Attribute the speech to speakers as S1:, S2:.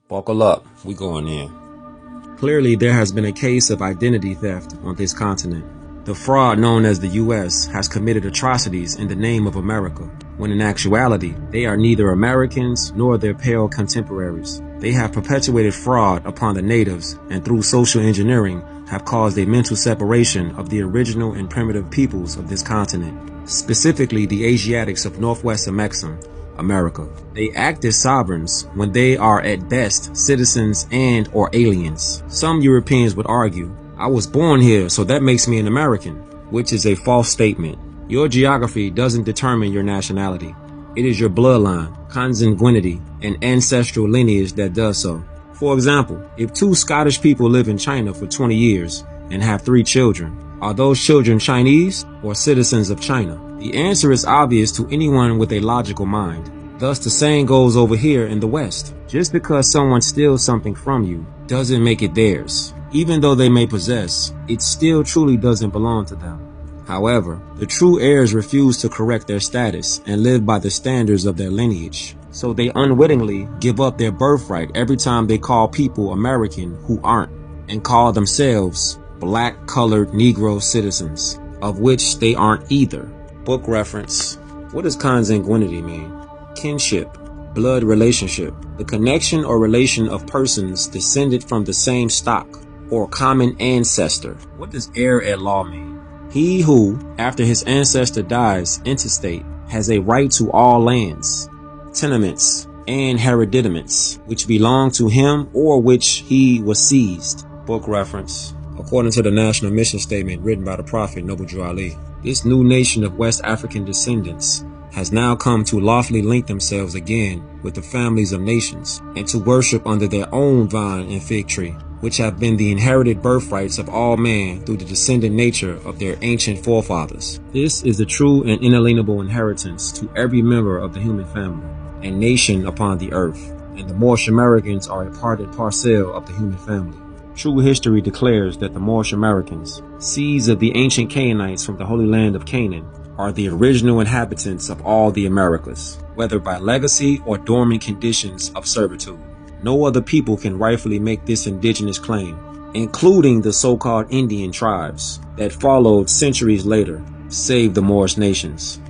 S1: Buckle up, we going in.
S2: Clearly, there has been a case of identity theft on this continent. The fraud known as the U.S. has committed atrocities in the name of America, when in actuality, they are neither Americans nor their pale contemporaries. They have perpetuated fraud upon the natives and through social engineering have caused a mental separation of the original and primitive peoples of this continent, specifically the Asiatics of Northwest America. They act as sovereigns when they are at best citizens and or aliens. Some Europeans would argue, I was born here, so that makes me an American, which is a false statement. Your geography doesn't determine your nationality. It is your bloodline, consanguinity, and ancestral lineage that does so. For example, if two Scottish people live in China for 20 years and have 3 children, are those children Chinese or citizens of China? The answer is obvious to anyone with a logical mind. Thus, the saying goes over here in the West. Just because someone steals something from you doesn't make it theirs. Even though they may possess, it still truly doesn't belong to them. However, the true heirs refuse to correct their status and live by the standards of their lineage. So they unwittingly give up their birthright every time they call people American who aren't, and call themselves black colored Negro citizens, of which they aren't either. Book reference. What does consanguinity mean? Kinship, blood relationship, the connection or relation of persons descended from the same stock or common ancestor. What does heir at law mean? He who, after his ancestor dies intestate, has a right to all lands, tenements, and hereditaments, which belong to him or which he was seized. Book reference. According to the National Mission Statement written by the Prophet Noble Drew Ali, this new nation of West African descendants has now come to lawfully link themselves again with the families of nations and to worship under their own vine and fig tree, which have been the inherited birthrights of all man through the descendant nature of their ancient forefathers. This is the true and inalienable inheritance to every member of the human family and nation upon the earth, and the Moorish Americans are a part and parcel of the human family. True history declares that the Moorish Americans, seeds of the ancient Canaanites from the Holy Land of Canaan, are the original inhabitants of all the Americas, whether by legacy or dormant conditions of servitude. No other people can rightfully make this indigenous claim, including the so-called Indian tribes that followed centuries later, save the Moorish nations.